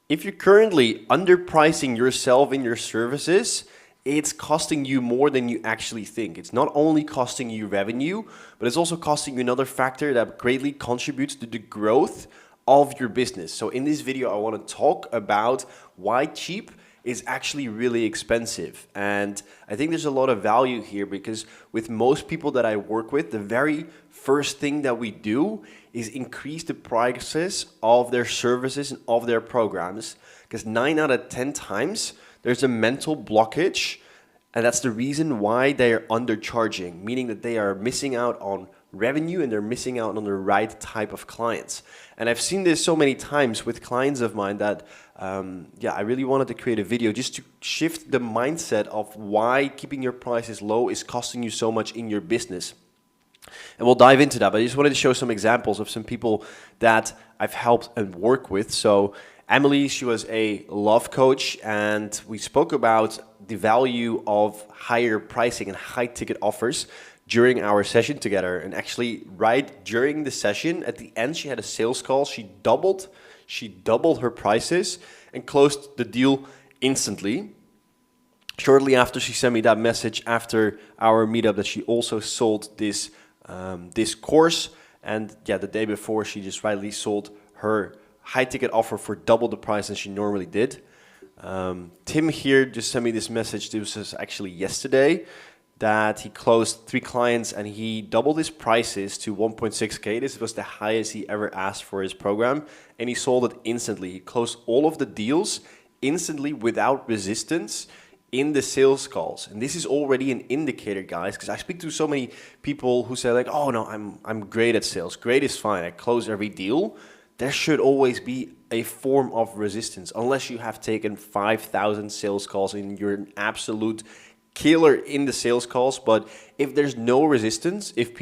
If you're currently underpricing yourself and your services, it's costing you more than you actually think. It's not only costing you revenue, but it's also costing you another factor that greatly contributes to the growth of your business. So in this video, I want to talk about why cheap is actually really expensive. And I think there's a lot of value here because with most people that I work with, the very first thing that we do is increase the prices of their services and of their programs, because 9 out of 10 times there's a mental blockage, and that's the reason why they are undercharging, meaning that they are missing out on revenue and they're missing out on the right type of clients. And I've seen this so many times with clients of mine that I really wanted to create a video just to shift the mindset of why keeping your prices low is costing you so much in your business. And we'll dive into that, but I just wanted to show some examples of some people that I've helped and work with. So Emily, she was a love coach, and we spoke about the value of higher pricing and high ticket offers during our session together. And actually right during the session, at the end, she had a sales call. She doubled her prices and closed the deal instantly. Shortly after, she sent me that message after our meetup that she also sold this course. And the day before, she just rightly sold her high ticket offer for double the price than she normally did. Tim here just sent me this message. This was actually yesterday, that he closed 3 clients and he doubled his prices to 1.6K. This was the highest he ever asked for his program, and he sold it instantly. He closed all of the deals instantly without resistance in the sales calls. And this is already an indicator, guys, because I speak to so many people who say like, oh no, I'm great at sales. Great is fine. I close every deal. There should always be a form of resistance, unless you have taken 5,000 sales calls and you're an absolute killer in the sales calls. But if there's no resistance, if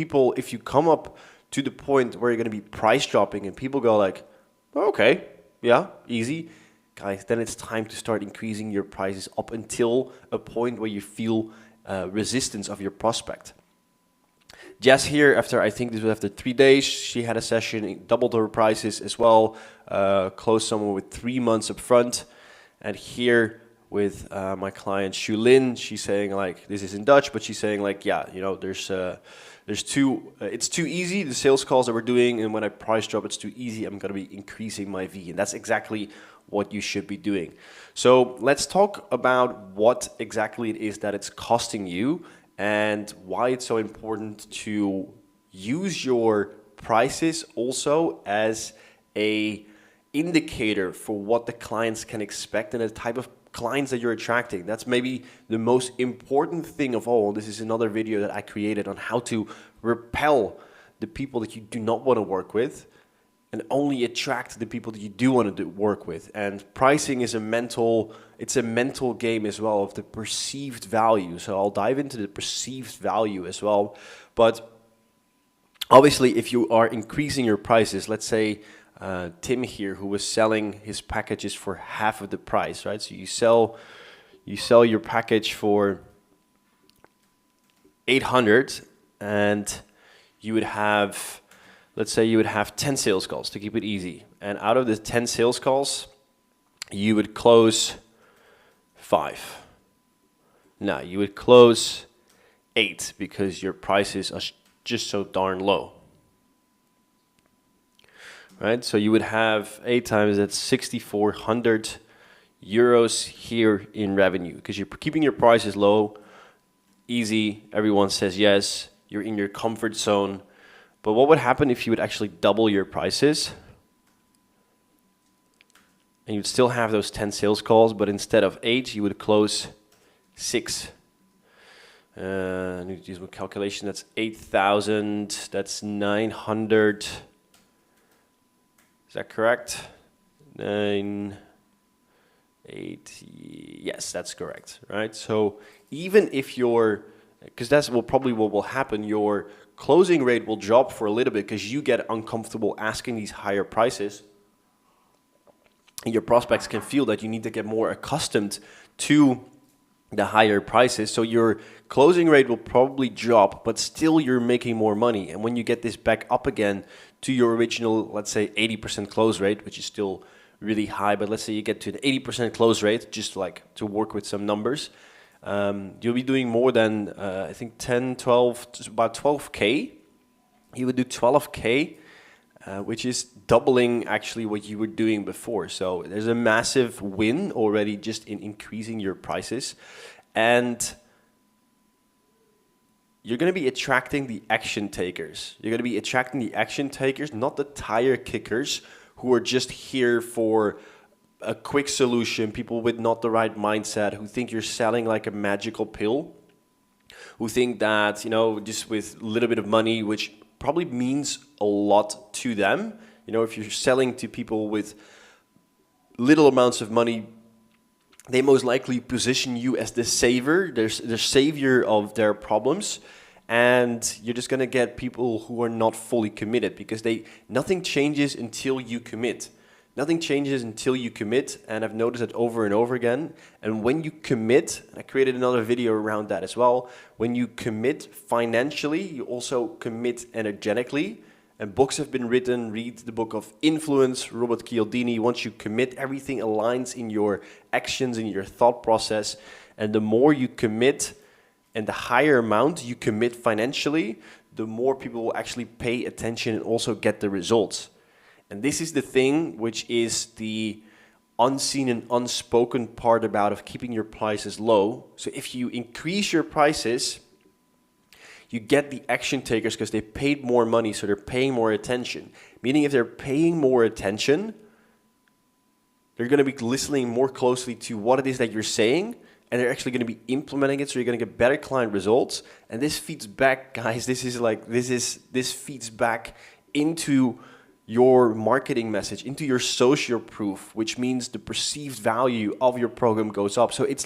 you come up to the point where you're going to be price dropping and people go like, oh, okay, yeah, easy, guys, then it's time to start increasing your prices up until a point where you feel resistance of your prospect. Jess here, I think this was after 3 days, she had a session, doubled her prices as well, closed someone with 3 months up front. And here with my client Shulin, she's saying like, this is in Dutch, but she's saying like, it's too easy, the sales calls that we're doing, and when I price drop, it's too easy, I'm going to be increasing my V. And that's exactly what you should be doing. So let's talk about what exactly it is that it's costing you and why it's so important to use your prices also as a indicator for what the clients can expect and the type of clients that you're attracting. That's maybe the most important thing of all. This is another video that I created on how to repel the people that you do not want to work with and only attract the people that you do want to work with. And pricing is a mental game as well of the perceived value. So I'll dive into the perceived value as well. But obviously, if you are increasing your prices, let's say Tim here, who was selling his packages for half of the price, right? So you sell your package for 800, and you would have, let's say you would have 10 sales calls to keep it easy. And out of the 10 sales calls, you would close 5. No, you would close 8 because your prices are just so darn low. Right? So you would have 8 times, that's 6,400 euros here in revenue because you're keeping your prices low, easy, everyone says yes, you're in your comfort zone. But what would happen if you would actually double your prices? And you'd still have those 10 sales calls, but instead of 8, you would close 6. I need to use my calculation. That's 8,000. That's 900. Is that correct? 9, 8. Yes, that's correct. Right. So even if because that's probably what will happen, your closing rate will drop for a little bit because you get uncomfortable asking these higher prices. And your prospects can feel that you need to get more accustomed to the higher prices. So your closing rate will probably drop, but still you're making more money. And when you get this back up again to your original, let's say 80% close rate, which is still really high, but let's say you get to an 80% close rate, just like to work with some numbers, you'll be doing more than, I think 10, 12, about 12K. You would do 12K, which is doubling actually what you were doing before. So there's a massive win already just in increasing your prices. And you're going to be attracting the action takers. You're going to be attracting the action takers, not the tire kickers who are just here for a quick solution, people with not the right mindset, who think you're selling like a magical pill, who think that, you know, just with a little bit of money, which probably means a lot to them. You know, if you're selling to people with little amounts of money, they most likely position you as the savior, the savior of their problems. And you're just going to get people who are not fully committed because nothing changes until you commit. Nothing changes until you commit, and I've noticed it over and over again. And when you commit, and I created another video around that as well, when you commit financially, you also commit energetically. And books have been written. Read the book of Influence, Robert Cialdini. Once you commit, everything aligns in your actions, in your thought process. And the more you commit, and the higher amount you commit financially, the more people will actually pay attention and also get the results. And this is the thing which is the unseen and unspoken part about of keeping your prices low. So if you increase your prices, you get the action takers because they paid more money, so they're paying more attention. Meaning if they're paying more attention, they're going to be listening more closely to what it is that you're saying, and they're actually going to be implementing it, so you're going to get better client results. And this feeds back, guys, this feeds back into your marketing message, into your social proof, which means the perceived value of your program goes up. So it's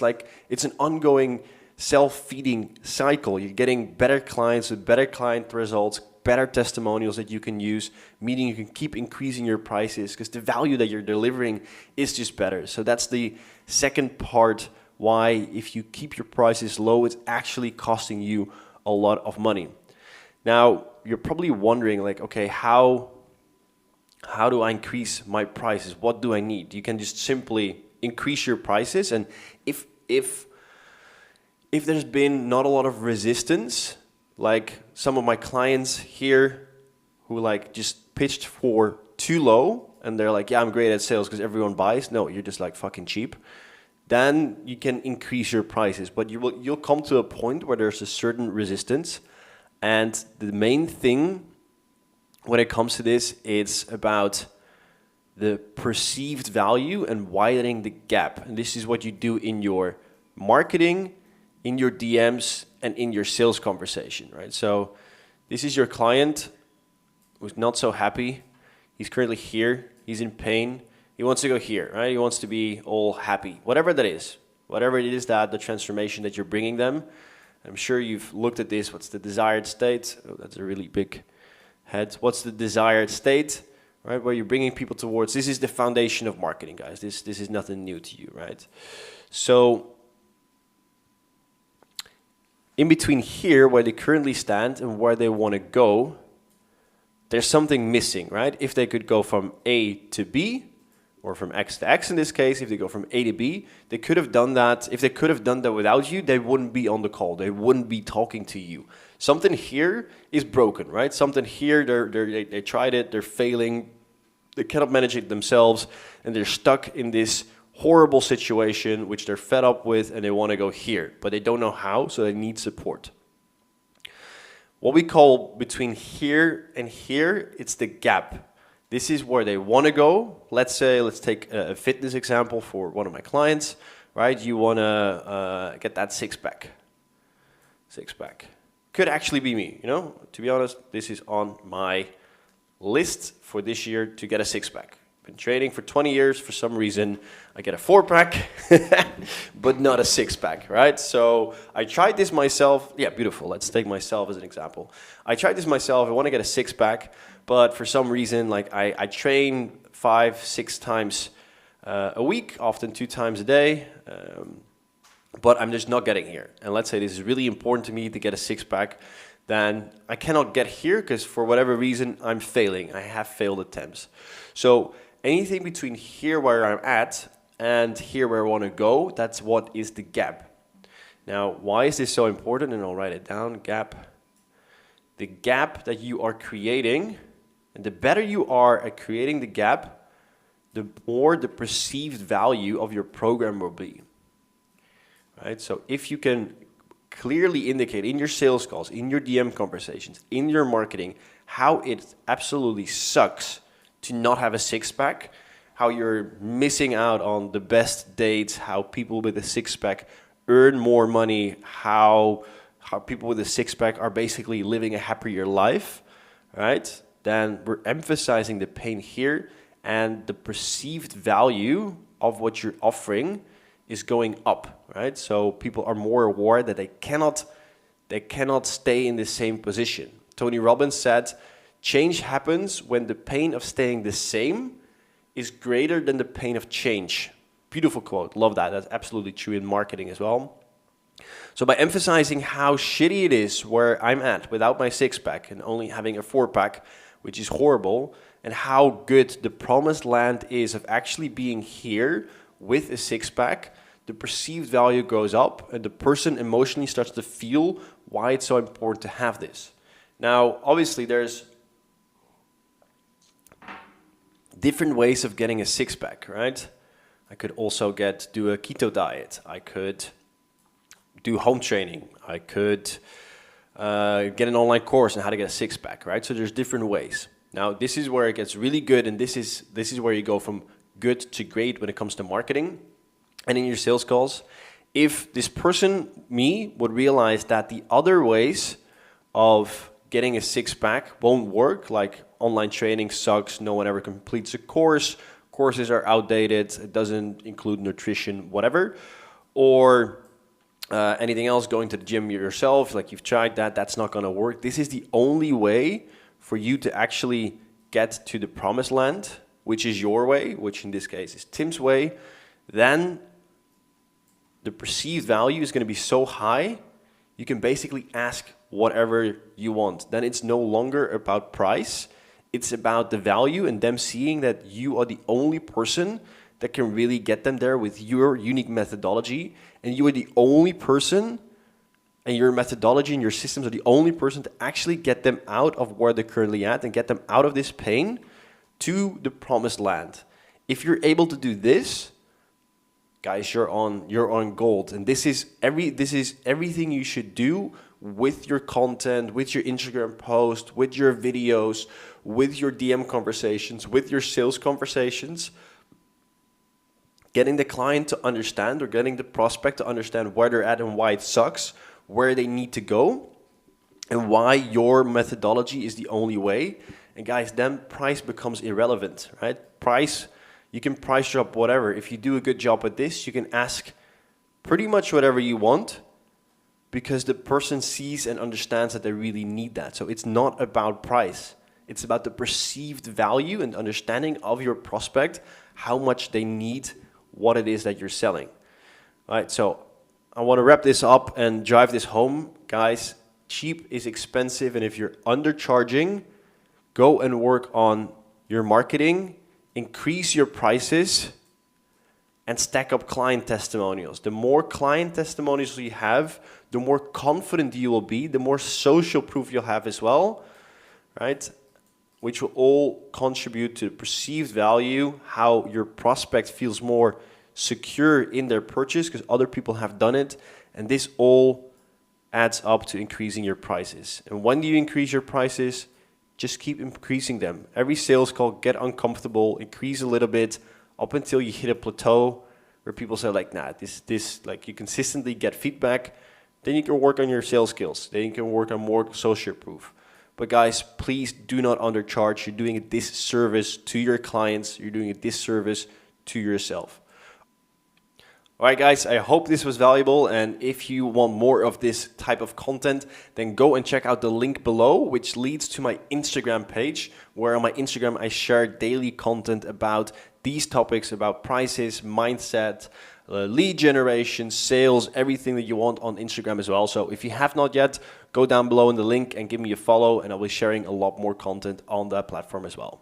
an ongoing self-feeding cycle. You're getting better clients with better client results, better testimonials that you can use, meaning you can keep increasing your prices because the value that you're delivering is just better. So that's the second part why if you keep your prices low, it's actually costing you a lot of money. Now, you're probably wondering like, okay, how do I increase my prices? What do I need? You can just simply increase your prices. And if there's been not a lot of resistance, like some of my clients here who like just pitched for too low and they're like, yeah, I'm great at sales because everyone buys. No, you're just like fucking cheap. Then you can increase your prices, but you'll come to a point where there's a certain resistance. And the main thing when it comes to this, it's about the perceived value and widening the gap. And this is what you do in your marketing, in your DMs, and in your sales conversation, right? So this is your client who's not so happy. He's currently here. He's in pain. He wants to go here, right? He wants to be all happy, whatever that is. Whatever it is that the transformation that you're bringing them. I'm sure you've looked at this. What's the desired state? Oh, that's a really big head. What's the desired state, right? Where you're bringing people towards. This is the foundation of marketing, guys. This is nothing new to you, right? So in between here, where they currently stand and where they want to go, there's something missing, right? If they could go from A to B, or from X to X in this case, if they go from A to B, they could have done that. If they could have done that without you, they wouldn't be on the call. They wouldn't be talking to you. Something here is broken, right? Something here, they tried it, they're failing, they cannot manage it themselves, and they're stuck in this horrible situation which they're fed up with, and they want to go here, but they don't know how, so they need support. What we call between here and here, it's the gap. This is where they want to go. Let's take a fitness example for one of my clients, right? You want to get that six-pack. Six-pack. Could actually be me, you know? To be honest, this is on my list for this year to get a six-pack. Been training for 20 years. For some reason, I get a four-pack, but not a six-pack, right? So I tried this myself. Yeah, beautiful. Let's take myself as an example. I tried this myself. I want to get a six-pack. But for some reason, like I train 5-6 times a week, often 2 times a day, but I'm just not getting here. And let's say this is really important to me to get a six-pack, then I cannot get here because for whatever reason, I'm failing. I have failed attempts. So anything between here where I'm at and here where I want to go, that's what is the gap. Now, why is this so important? And I'll write it down, gap. The gap that you are creating, and the better you are at creating the gap, the more the perceived value of your program will be. Right? So if you can clearly indicate in your sales calls, in your DM conversations, in your marketing, how it absolutely sucks to not have a six-pack, how you're missing out on the best dates, how people with a six-pack earn more money, how people with a six-pack are basically living a happier life, right? Then we're emphasizing the pain here, and the perceived value of what you're offering is going up, right? So people are more aware that they cannot stay in the same position. Tony Robbins said, change happens when the pain of staying the same is greater than the pain of change. Beautiful quote, love that. That's absolutely true in marketing as well. So by emphasizing how shitty it is where I'm at without my six-pack and only having a four-pack, which is horrible, and how good the promised land is of actually being here with a six-pack, the perceived value goes up and the person emotionally starts to feel why it's so important to have this. Now, obviously, there's different ways of getting a six-pack, right? I could also do a keto diet. I could do home training. I could get an online course on how to get a six-pack, right? So there's different ways. Now, this is where it gets really good, and this is where you go from good to great when it comes to marketing and in your sales calls. If this person, me, would realize that the other ways of getting a six-pack won't work, like online training sucks, no one ever completes a course, courses are outdated, it doesn't include nutrition, whatever, or anything else, going to the gym yourself, like you've tried that, that's not going to work. This is the only way for you to actually get to the promised land, which is your way, which in this case is Tim's way. Then the perceived value is going to be so high, you can basically ask whatever you want. Then it's no longer about price, it's about the value and them seeing that you are the only person that can really get them there with your unique methodology, and you are the only person, and your methodology and your systems are the only person to actually get them out of where they're currently at and get them out of this pain to the promised land. If you're able to do this, guys, you're on gold. And this is everything you should do with your content, with your Instagram post, with your videos, with your DM conversations, with your sales conversations. Getting the client to understand, or getting the prospect to understand where they're at and why it sucks, where they need to go, and why your methodology is the only way. And guys, then price becomes irrelevant, right? Price, you can price drop whatever. If you do a good job at this, you can ask pretty much whatever you want, because the person sees and understands that they really need that. So it's not about price. It's about the perceived value and understanding of your prospect, how much they need what it is that you're selling. All right, so I want to wrap this up and drive this home. Guys, cheap is expensive, and if you're undercharging, go and work on your marketing, increase your prices, and stack up client testimonials. The more client testimonials you have, the more confident you will be, the more social proof you'll have as well, right? Which will all contribute to the perceived value, how your prospect feels more secure in their purchase because other people have done it. And this all adds up to increasing your prices. And when do you increase your prices? Just keep increasing them. Every sales call, get uncomfortable, increase a little bit up until you hit a plateau where people say like, nah, this like you consistently get feedback. Then you can work on your sales skills. Then you can work on more social proof. But guys, please do not undercharge. You're doing a disservice to your clients. You're doing a disservice to yourself. All right, guys, I hope this was valuable. And if you want more of this type of content, then go and check out the link below, which leads to my Instagram page, where on my Instagram, I share daily content about these topics, about prices, mindset, lead generation, sales, everything that you want on Instagram as well. So if you have not yet, go down below in the link and give me a follow, and I'll be sharing a lot more content on that platform as well.